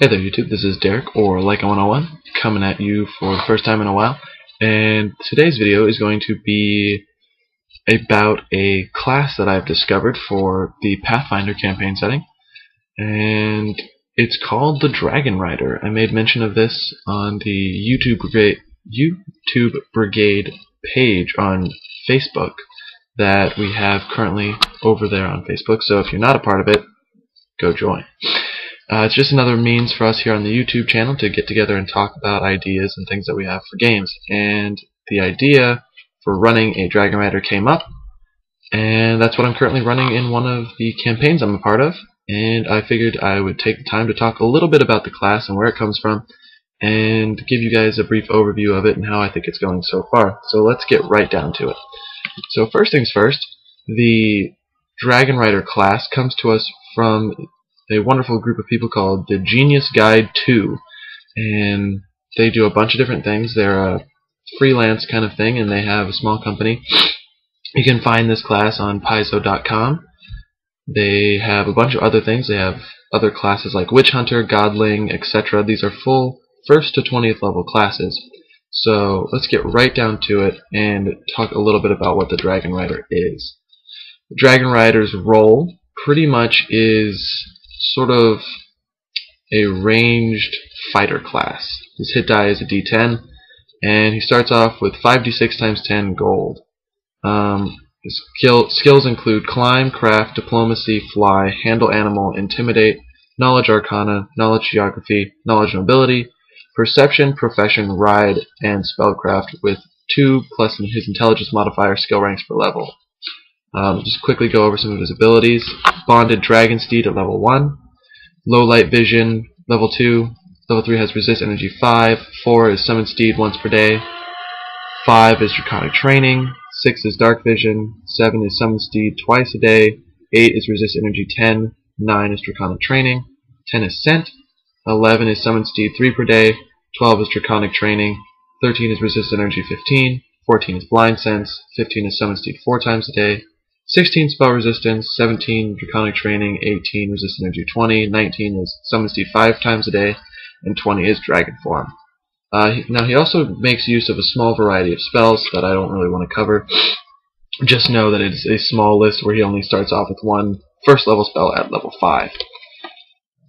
Hey there YouTube, this is Derek, or Leica101, coming at you for the first time in a while, and today's video is going to be about a class that I've discovered for the Pathfinder campaign setting, and it's called the Dragonrider. I made mention of this on the YouTube Brigade page on Facebook that we have currently over there on Facebook, so if you're not a part of it, go join. It's just another means for us here on the YouTube channel to get together and talk about ideas and things that we have for games. And the idea for running a Dragonrider came up, and that's what I'm currently running in one of the campaigns I'm a part of. And I figured I would take the time to talk a little bit about the class and where it comes from, and give you guys a brief overview of it and how I think it's going so far. So let's get right down to it. So first things first, the Dragonrider class comes to us from a wonderful group of people called the Genius Guide 2, and they do a bunch of different things. They're a freelance kind of thing, and they have a small company. You can find this class on paizo.com. They have a bunch of other things. They have other classes like Witch Hunter, Godling, etc. These are full 1st to 20th level classes. So let's get right down to it and talk a little bit about what the Dragonrider is. The Dragonrider's role pretty much is sort of a ranged fighter class. His hit die is a D10, and he starts off with 5d6 times 10 gold. His skills include Climb, Craft, Diplomacy, Fly, Handle Animal, Intimidate, Knowledge Arcana, Knowledge Geography, Knowledge Nobility, Perception, Profession, Ride, and Spellcraft, with 2 plus his Intelligence modifier skill ranks per level. Just quickly go over some of his abilities. Bonded Dragon Steed at level 1. Low Light Vision, level 2. Level 3 has Resist Energy 5. 4 is Summon Steed once per day. 5 is Draconic Training. 6 is Dark Vision. 7 is Summon Steed twice a day. 8 is Resist Energy 10. 9 is Draconic Training. 10 is Scent. 11 is Summon Steed 3 per day. 12 is Draconic Training. 13 is Resist Energy 15. 14 is Blind Sense. 15 is Summon Steed 4 times a day. 16 Spell Resistance, 17 Draconic Training, 18 Resist Energy 20, 19 is Summon Steed 5 times a day, and 20 is Dragon Form. Now he also makes use of a small variety of spells that I don't really want to cover. Just know that it's a small list where he only starts off with one first level spell at level 5.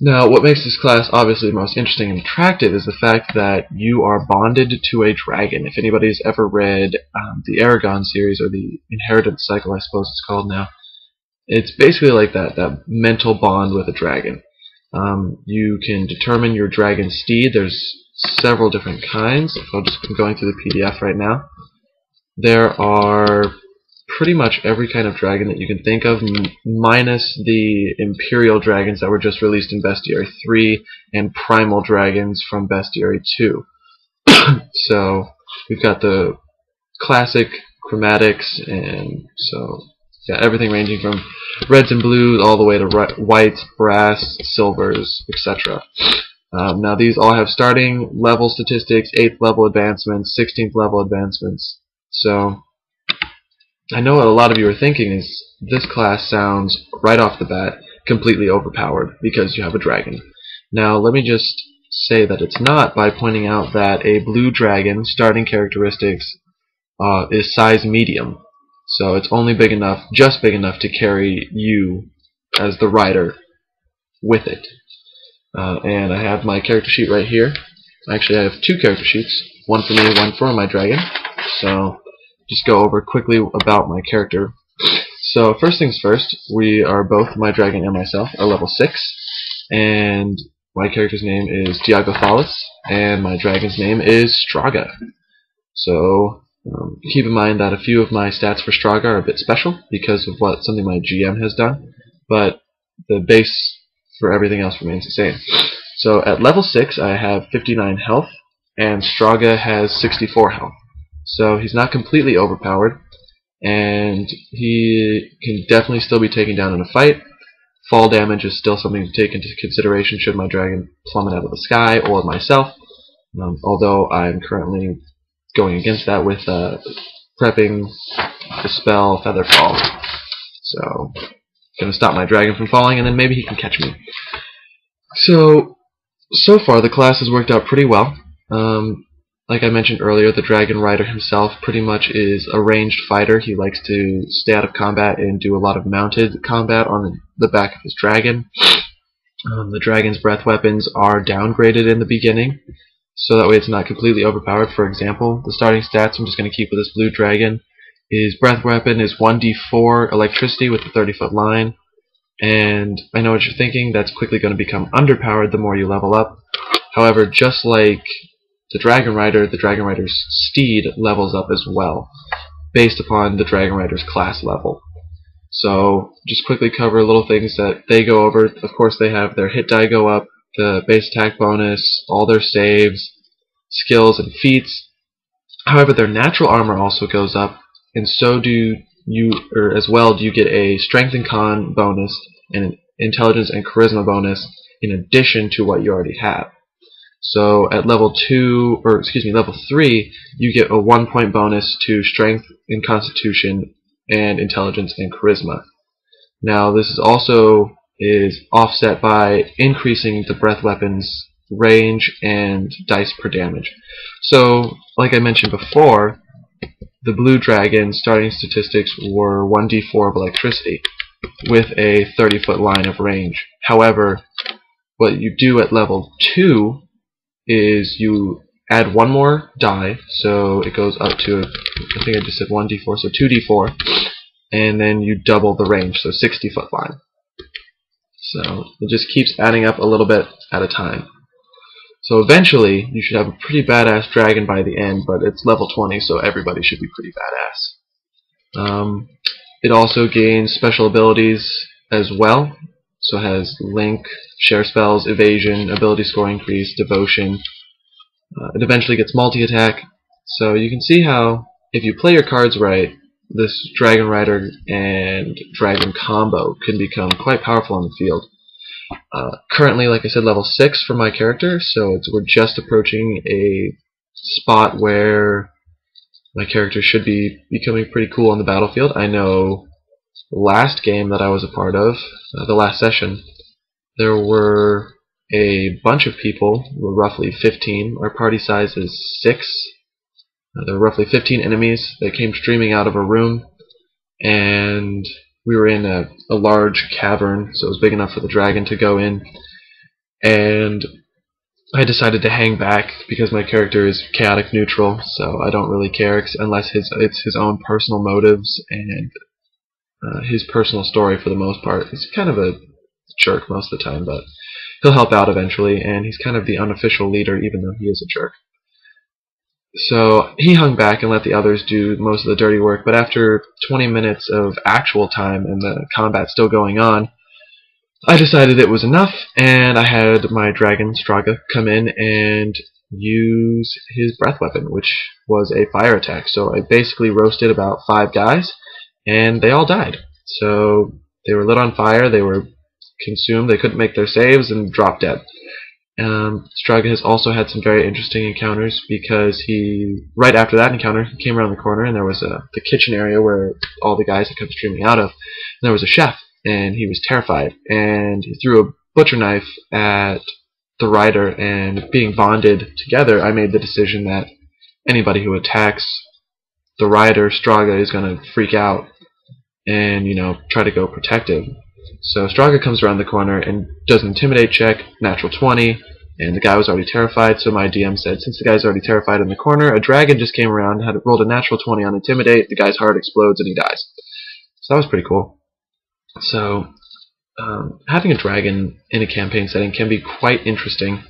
Now, what makes this class obviously most interesting and attractive is the fact that you are bonded to a dragon. If anybody's ever read the Aragon series, or the Inheritance Cycle, I suppose it's called now, it's basically like that mental bond with a dragon. You can determine your dragon steed. There's several different kinds. I'm going through the PDF right now. There are pretty much every kind of dragon that you can think of, minus the Imperial dragons that were just released in Bestiary 3 and Primal dragons from Bestiary 2. So we've got the classic chromatics, and so yeah, everything ranging from reds and blues all the way to whites, brass, silvers, etc. Now these all have starting level statistics, 8th level advancements, 16th level advancements. So I know what a lot of you are thinking is this class sounds, right off the bat, completely overpowered because you have a dragon. Now let me just say that it's not by pointing out that a blue dragon starting characteristics is size medium. So it's only big enough, just big enough to carry you as the rider with it. And I have my character sheet right here. Actually, I have 2 character sheets, one for me, one for my dragon. So just go over quickly about my character. So first things first, we are both, my dragon and myself, are level 6, and my character's name is Diagothalis, and my dragon's name is Straga. So keep in mind that a few of my stats for Straga are a bit special because of something my GM has done, but the base for everything else remains the same. So at level 6 I have 59 health, and Straga has 64 health. So he's not completely overpowered, and he can definitely still be taken down in a fight. Fall damage is still something to take into consideration should my dragon plummet out of the sky, or myself, although I'm currently going against that with prepping the spell Featherfall. So going to stop my dragon from falling, and then maybe he can catch me. So So far, the class has worked out pretty well. Like I mentioned earlier, the Dragonrider himself pretty much is a ranged fighter. He likes to stay out of combat and do a lot of mounted combat on the back of his dragon. The dragon's breath weapons are downgraded in the beginning, so that way it's not completely overpowered. For example, the starting stats I'm just going to keep with this blue dragon is breath weapon is 1d4 electricity with a 30-foot line. And I know what you're thinking, that's quickly going to become underpowered the more you level up. However, just like the Dragonrider's steed levels up as well, based upon the Dragonrider's class level. So, just quickly cover little things that they go over. Of course, they have their hit die go up, the base attack bonus, all their saves, skills, and feats. However, their natural armor also goes up, and so do you, or as well do you get a strength and con bonus and an intelligence and charisma bonus in addition to what you already have. So at level 3, you get a 1-point bonus to strength and constitution and intelligence and charisma. Now this is also offset by increasing the breath weapon's range and dice per damage. So like I mentioned before, the blue dragon starting statistics were 1d4 of electricity with a 30-foot line of range. However, what you do at level 2 is you add one more die, so it goes up to, I think I just said 1d4, so 2d4, and then you double the range, so 60-foot line. So it just keeps adding up a little bit at a time. So eventually, you should have a pretty badass dragon by the end, but it's level 20, so everybody should be pretty badass. It also gains special abilities as well. So it has Link, Share Spells, Evasion, Ability Score Increase, Devotion. It eventually gets Multi-Attack. So you can see how, if you play your cards right, this Dragonrider and Dragon combo can become quite powerful on the field. Currently, like I said, level 6 for my character, so we're just approaching a spot where my character should be becoming pretty cool on the battlefield. I know last game that I was a part of, the last session, there were a bunch of people, roughly 15. Our party size is 6. There were roughly 15 enemies that came streaming out of a room, and we were in a large cavern, so it was big enough for the dragon to go in. And I decided to hang back because my character is chaotic neutral, so I don't really care unless it's his own personal motives and his personal story for the most part. He's kind of a jerk most of the time, but he'll help out eventually, and he's kind of the unofficial leader even though he is a jerk. So he hung back and let the others do most of the dirty work, but after 20 minutes of actual time and the combat still going on, I decided it was enough, and I had my dragon Straga come in and use his breath weapon, which was a fire attack. So I basically roasted about 5 guys, and they all died. So they were lit on fire, they were consumed, they couldn't make their saves, and dropped dead. Straga has also had some very interesting encounters because right after that encounter, he came around the corner and there was the kitchen area where all the guys had come streaming out of, and there was a chef, and he was terrified, and he threw a butcher knife at the rider, and being bonded together, I made the decision that anybody who attacks the rider, Straga, is going to freak out and, try to go protective. So Straga comes around the corner and does an intimidate check, natural 20, and the guy was already terrified, so my DM said, since the guy's already terrified in the corner, a dragon just came around, rolled a natural 20 on intimidate, the guy's heart explodes and he dies. So that was pretty cool. So having a dragon in a campaign setting can be quite interesting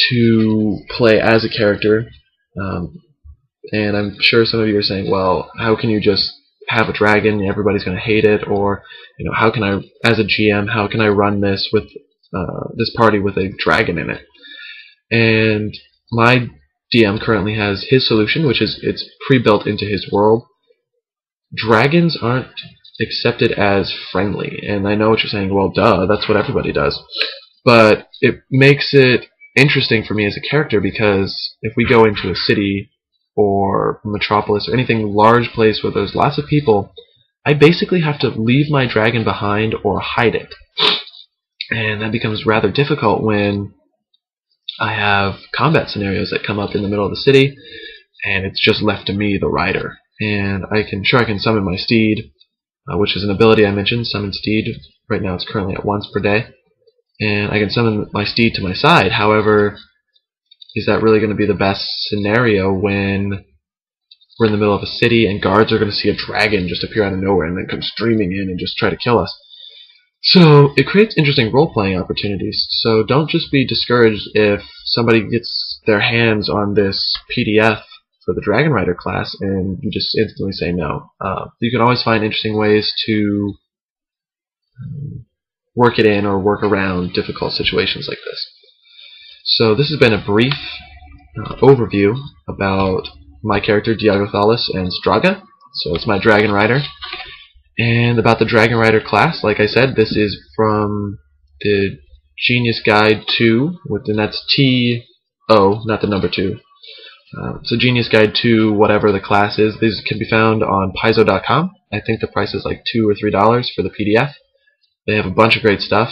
to play as a character, and I'm sure some of you are saying, well, how can you just have a dragon, everybody's going to hate it, or how can I, as a GM, how can I run this with this party with a dragon in it? And my DM currently has his solution, which is it's pre-built into his world. Dragons aren't accepted as friendly, and I know what you're saying, well duh, that's what everybody does, but it makes it interesting for me as a character, because if we go into a city or metropolis or anything large place where there's lots of people, I basically have to leave my dragon behind or hide it, and that becomes rather difficult when I have combat scenarios that come up in the middle of the city, and it's just left to me, the rider. And I can summon my steed, which is an ability I mentioned, summon steed. Right now it's currently at once per day. And I can summon my steed to my side. However, is that really going to be the best scenario when we're in the middle of a city and guards are going to see a dragon just appear out of nowhere and then come streaming in and just try to kill us? So it creates interesting role-playing opportunities. So don't just be discouraged if somebody gets their hands on this PDF for the Dragonrider class and you just instantly say no. You can always find interesting ways to work it in or work around difficult situations like this. So this has been a brief overview about my character Diagothalis and Straga. So it's my Dragonrider. And about the Dragonrider class, like I said, this is from the Genius Guide 2, and that's T-O, not the number 2. So Genius Guide 2, whatever the class is. These can be found on Paizo.com. I think the price is like $2 or $3 for the PDF. They have a bunch of great stuff.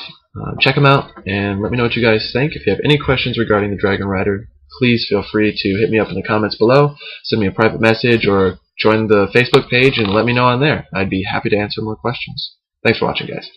Check them out and let me know what you guys think. If you have any questions regarding the Dragonrider, please feel free to hit me up in the comments below, send me a private message, or join the Facebook page and let me know on there. I'd be happy to answer more questions. Thanks for watching, guys.